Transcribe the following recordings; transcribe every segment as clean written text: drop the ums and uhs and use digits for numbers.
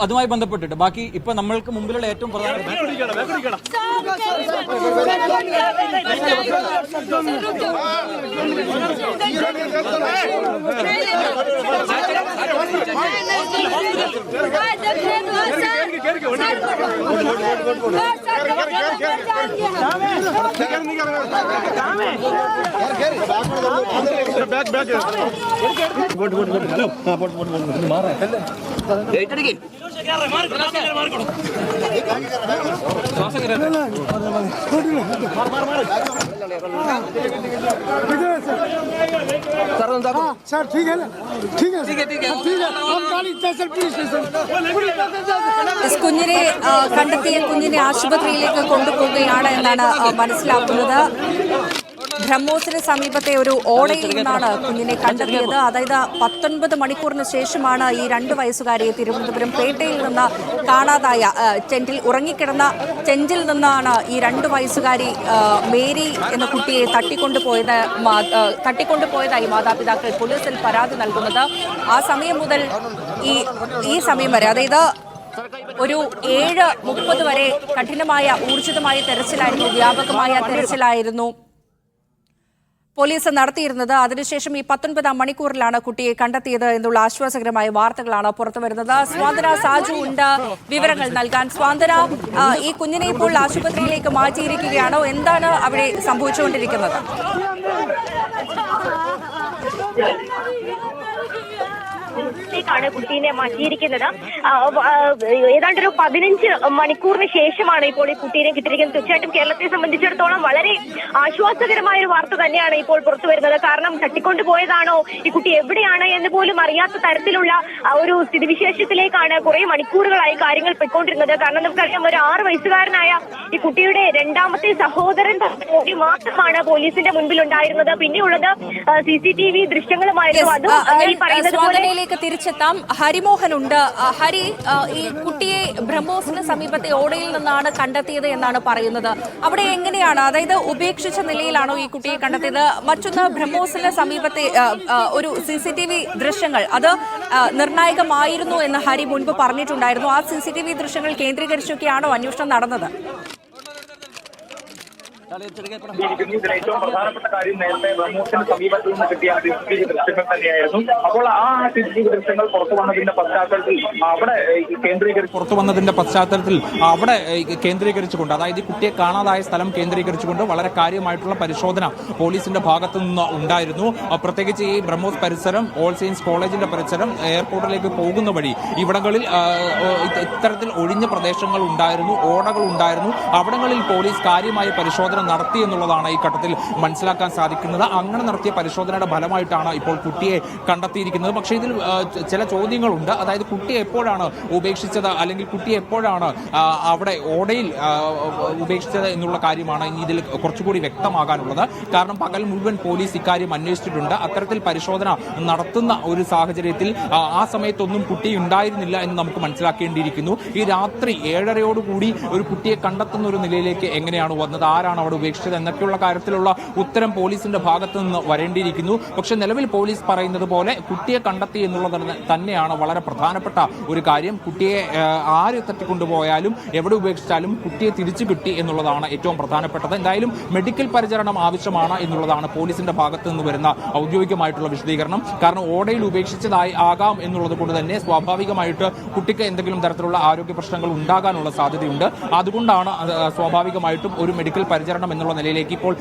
അതുമായി ബന്ധപ്പെട്ടിട്ട് ബാക്കി ഇപ്പൊ നമ്മൾക്ക് മുമ്പിലുള്ള ഏറ്റവും सर ठीक है ना ठीक है हम गाड़ी स्टेशन पुलिस स्टेशन കുഞ്ഞിനെ കണ്ടെത്തിയ കുഞ്ഞിനെ ആശുപത്രിയിലേക്ക് കൊണ്ടുപോവുകയാണ് എന്നാണ് മനസ്സിലാക്കുന്നത്. ബ്രഹ്മോസിന് സമീപത്തെ ഒരു ഓടയിൽ നിന്നാണ് കുഞ്ഞിനെ കണ്ടെത്തിയത്. അതായത് 19 മണിക്കൂറിന് ശേഷമാണ് ഈ 2 വയസ്സുകാരിയെ തിരുവനന്തപുരം പേട്ടയിൽ നിന്ന് കാണാതായ ടെന്റിൽ ഉറങ്ങിക്കിടന്ന ടെന്റിൽ നിന്നാണ് ഈ 2 വയസ്സുകാരി മേരി എന്ന കുട്ടിയെ തട്ടിക്കൊണ്ടുപോയതായി മാതാപിതാക്കൾ പോലീസിൽ പരാതി നൽകുന്നത്. ആ സമയം മുതൽ ഈ സമയം വരെ, അതായത് ഒരു 7:30 വരെ കഠിനമായ ഊർജിതമായ തെരച്ചിലായിരുന്നു, വ്യാപകമായ തെരച്ചിലായിരുന്നു പോലീസ് നടത്തിയിരുന്നത്. അതിനുശേഷം ഈ 19-ാം മണിക്കൂറിലാണ് കുട്ടിയെ കണ്ടെത്തിയത് എന്നുള്ള ആശ്വാസകരമായ വാർത്തകളാണ് പുറത്തുവരുന്നത്. സ്വാന്തന സാജു ഉണ്ട് വിവരങ്ങൾ നൽകാൻ. സ്വാന്തന, ഈ കുഞ്ഞിനെ ഇപ്പോൾ ആശുപത്രിയിലേക്ക് മാറ്റിയിരിക്കുകയാണോ? എന്താണ് അവിടെ സംഭവിച്ചുകൊണ്ടിരിക്കുന്നത്? ാണ് കുട്ടീനെ മാറ്റിയിരിക്കുന്നത്. ഏതാണ്ടൊരു 15 മണിക്കൂറിന് ശേഷമാണ് ഇപ്പോൾ ഈ കുട്ടീനെ കിട്ടിയിരിക്കുന്നത്. തീർച്ചയായിട്ടും കേരളത്തെ സംബന്ധിച്ചിടത്തോളം വളരെ ആശ്വാസകരമായ ഒരു വാർത്ത തന്നെയാണ് ഇപ്പോൾ പുറത്തു വരുന്നത്. കാരണം തട്ടിക്കൊണ്ടുപോയതാണോ, ഈ കുട്ടി എവിടെയാണ് എന്ന് പോലും അറിയാത്ത തരത്തിലുള്ള ഒരു സ്ഥിതിവിശേഷത്തിലേക്കാണ് കുറെ മണിക്കൂറുകളായി കാര്യങ്ങൾ പോയിക്കൊണ്ടിരുന്നത്. കാരണം നമുക്കറിയാം, ഒരു 6 വയസ്സുകാരനായ ഈ കുട്ടിയുടെ രണ്ടാമത്തെ സഹോദരൻ മാത്രമാണ് പോലീസിന്റെ മുൻപിൽ ഉണ്ടായിരുന്നത്. പിന്നെയുള്ളത് CCTV ദൃശ്യങ്ങളുമായിരുന്നു. അതും ഈ പറയുന്നത് പോലെ തിരിച്ചെത്താം. ഹരിമോഹൻ ഉണ്ട്. ഹരി, ഈ കുട്ടിയെ ബ്രഹ്മോസിന് സമീപത്തെ ഓടയിൽ നിന്നാണ് കണ്ടെത്തിയത് എന്നാണ് പറയുന്നത്. അവിടെ എങ്ങനെയാണ്, അതായത് ഉപേക്ഷിച്ച നിലയിലാണോ ഈ കുട്ടിയെ കണ്ടെത്തിയത്? മറ്റൊന്ന്, ബ്രഹ്മോസിന് സമീപത്തെ ഒരു CCTV ദൃശ്യങ്ങൾ അത് നിർണായകമായിരുന്നു എന്ന് ഹരി മുൻപ് പറഞ്ഞിട്ടുണ്ടായിരുന്നു. ആ CCTV ദൃശ്യങ്ങൾ കേന്ദ്രീകരിച്ചൊക്കെയാണോ അന്വേഷണം നടന്നത്? ഏറ്റവും പ്രധാനപ്പെട്ട കാര്യം, നേരത്തെ ബ്രഹ്മോസിന് സമീപത്ത് നിന്ന് കിട്ടിയ CCTV ദൃശ്യങ്ങൾ തന്നെയായിരുന്നു. അപ്പോൾ ആ CCTV ദൃശ്യങ്ങൾ പുറത്തു വന്നതിന്റെ പശ്ചാത്തലത്തിൽ അവിടെ കേന്ദ്രീകരിച്ചുകൊണ്ട്, അതായത് കുട്ടിയെ കാണാതായ സ്ഥലം കേന്ദ്രീകരിച്ചുകൊണ്ട് വളരെ കാര്യമായിട്ടുള്ള പരിശോധന പോലീസിന്റെ ഭാഗത്തു നിന്ന് ഉണ്ടായിരുന്നു. പ്രത്യേകിച്ച് ഈ ബ്രഹ്മോസ് പരിസരം, ഓൾ സെയിൻസ് കോളേജിന്റെ പരിസരം, എയർപോർട്ടിലേക്ക് പോകുന്ന വഴി ഇവിടങ്ങളിൽ ഇത്തരത്തിൽ ഒഴിഞ്ഞ പ്രദേശങ്ങൾ ഉണ്ടായിരുന്നു, ഓടകൾ ഉണ്ടായിരുന്നു. അവിടങ്ങളിൽ പോലീസ് കാര്യമായ പരിശോധന നടത്തി എന്നുള്ളതാണ് ഈ ഘട്ടത്തിൽ മനസ്സിലാക്കാൻ സാധിക്കുന്നത്. അങ്ങനെ നടത്തിയ പരിശോധനയുടെ ഫലമായിട്ടാണ് ഇപ്പോൾ കുട്ടിയെ കണ്ടെത്തിയിരിക്കുന്നത്. പക്ഷേ ഇതിൽ ചില ചോദ്യങ്ങളുണ്ട്. അതായത് കുട്ടിയെ എപ്പോഴാണ് ഉപേക്ഷിച്ചത്, അല്ലെങ്കിൽ കുട്ടിയെ എപ്പോഴാണ് അവിടെ ഓടയിൽ ഉപേക്ഷിച്ചത് എന്നുള്ള കാര്യമാണ് ഇനി ഇതിൽ കുറച്ചുകൂടി വ്യക്തമാകാനുള്ളത്. കാരണം പകൽ മുഴുവൻ പോലീസ് ഇക്കാര്യം അന്വേഷിച്ചിട്ടുണ്ട്. അത്തരത്തിൽ പരിശോധന നടത്തുന്ന ഒരു സാഹചര്യത്തിൽ ആ സമയത്തൊന്നും കുട്ടി ഉണ്ടായിരുന്നില്ല എന്ന് നമുക്ക് മനസ്സിലാക്കേണ്ടിയിരിക്കുന്നു. ഈ രാത്രി 7:30 ഒരു കുട്ടിയെ കണ്ടെത്തുന്ന ഒരു നിലയിലേക്ക് എങ്ങനെയാണ് വന്നത്, ആരാണ് അവിടെ ഉപേക്ഷിച്ചത് എന്നൊക്കെയുള്ള കാര്യത്തിലുള്ള ഉത്തരം പോലീസിന്റെ ഭാഗത്തു നിന്ന് വരേണ്ടിയിരിക്കുന്നു. പക്ഷെ നിലവിൽ പോലീസ് പറയുന്നത് പോലെ കുട്ടിയെ കണ്ടെത്തി എന്നുള്ളത് തന്നെയാണ് വളരെ പ്രധാനപ്പെട്ട ഒരു കാര്യം. കുട്ടിയെ ആര് തട്ടിക്കൊണ്ടുപോയാലും എവിടെ ഉപേക്ഷിച്ചാലും കുട്ടിയെ തിരിച്ചു കിട്ടി എന്നുള്ളതാണ് ഏറ്റവും പ്രധാനപ്പെട്ടത്. എന്തായാലും മെഡിക്കൽ പരിചരണം ആവശ്യമാണ് എന്നുള്ളതാണ് പോലീസിന്റെ ഭാഗത്തു നിന്ന് വരുന്ന ഔദ്യോഗികമായിട്ടുള്ള വിശദീകരണം. കാരണം ഓടയിൽ ഉപേക്ഷിച്ചതായി ആകാം എന്നുള്ളത് കൊണ്ട് തന്നെ സ്വാഭാവികമായിട്ട് കുട്ടിക്ക് എന്തെങ്കിലും തരത്തിലുള്ള ആരോഗ്യ പ്രശ്നങ്ങൾ ഉണ്ടാകാനുള്ള സാധ്യതയുണ്ട്. അതുകൊണ്ടാണ് സ്വാഭാവികമായിട്ടും ഒരു മെഡിക്കൽ പരിചരണം എന്നുള്ള നിലയിലേക്ക് ഇപ്പോൾ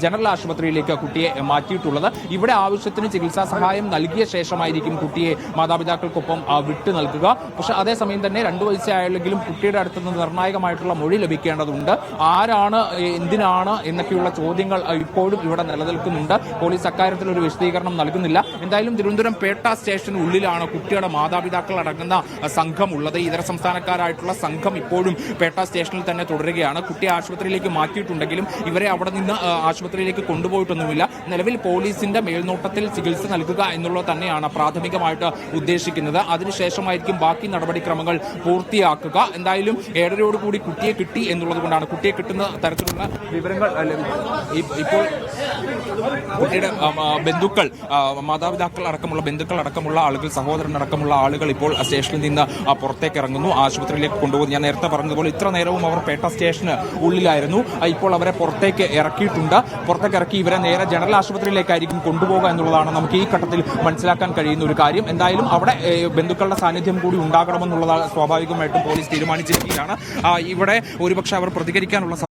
ജനറൽ ആശുപത്രിയിലേക്ക് കുട്ടിയെ മാറ്റിയിട്ടുള്ളത്. ഇവിടെ ആവശ്യത്തിന് ചികിത്സാ സഹായം നൽകിയ ശേഷമായിരിക്കും കുട്ടിയെ മാതാപിതാക്കൾക്കൊപ്പം വിട്ടു നൽകുക. പക്ഷെ അതേസമയം തന്നെ 2 വയസ്സായാലെങ്കിലും കുട്ടിയുടെ അടുത്ത് നിന്ന് നിർണായകമായിട്ടുള്ള മൊഴി ലഭിക്കേണ്ടതുണ്ട്. ആരാണ്, എന്തിനാണ് എന്നൊക്കെയുള്ള ചോദ്യങ്ങൾ ഇപ്പോഴും ഇവിടെ നിലനിൽക്കുന്നുണ്ട്. പോലീസ് അക്കാര്യത്തിൽ ഒരു വിശദീകരണം നൽകുന്നില്ല. എന്തായാലും തിരുവനന്തപുരം പേട്ട സ്റ്റേഷന് ഉള്ളിലാണ് കുട്ടിയുടെ മാതാപിതാക്കൾ അടങ്ങുന്ന സംഘം ഉള്ളത്. ഇതര സംസ്ഥാനക്കാരായിട്ടുള്ള സംഘം ഇപ്പോഴും പേട്ട സ്റ്റേഷനിൽ തന്നെ തുടരുകയാണ്. കുട്ടിയെ ആശുപത്രിയിലേക്ക് മാറ്റി ഇറക്കിയിട്ടുണ്ടെങ്കിലും ഇവരെ അവിടെ നിന്ന് ആശുപത്രിയിലേക്ക് കൊണ്ടുപോയിട്ടൊന്നുമില്ല. നിലവിൽ പോലീസിന്റെ മേൽനോട്ടത്തിൽ ചികിത്സ നൽകുക എന്നുള്ളത് തന്നെയാണ് പ്രാഥമികമായിട്ട് ഉദ്ദേശിക്കുന്നത്. അതിനുശേഷമായിരിക്കും ബാക്കി നടപടിക്രമങ്ങൾ പൂർത്തിയാക്കുക. എന്തായാലും 7:30 കുട്ടിയെ കിട്ടി എന്നുള്ളത് കൊണ്ടാണ്, കുട്ടിയെ കിട്ടുന്ന തരത്തിലുള്ള വിവരങ്ങൾ ഇപ്പോൾ കുട്ടിയുടെ ബന്ധുക്കൾ, മാതാപിതാക്കൾ അടക്കമുള്ള ആളുകൾ, സഹോദരനടക്കമുള്ള ആളുകൾ ഇപ്പോൾ സ്റ്റേഷനിൽ നിന്ന് പുറത്തേക്ക് ഇറങ്ങുന്നു, ആശുപത്രിയിലേക്ക് കൊണ്ടുപോകുന്നു. ഞാൻ നേരത്തെ പറഞ്ഞതുപോലെ ഇത്ര നേരവും അവർ പേട്ട സ്റ്റേഷന് ഉള്ളിലായിരുന്നു. ഇപ്പോൾ അവരെ പുറത്തേക്ക് ഇറക്കിയിട്ടുണ്ട്. പുറത്തേക്ക് ഇറക്കി ഇവരെ നേരെ ജനറൽ ആശുപത്രിയിലേക്കായിരിക്കും കൊണ്ടുപോകുക എന്നുള്ളതാണ് നമുക്ക് ഈ ഘട്ടത്തിൽ മനസ്സിലാക്കാൻ കഴിയുന്ന ഒരു കാര്യം. എന്തായാലും അവിടെ ബന്ധുക്കളുടെ സാന്നിധ്യം കൂടി ഉണ്ടാകണമെന്നുള്ളത് സ്വാഭാവികമായിട്ടും പോലീസ് തീരുമാനിച്ചിരിക്കുകയാണ്. ഇവിടെ ഒരുപക്ഷെ അവർ പ്രതികരിക്കാനുള്ള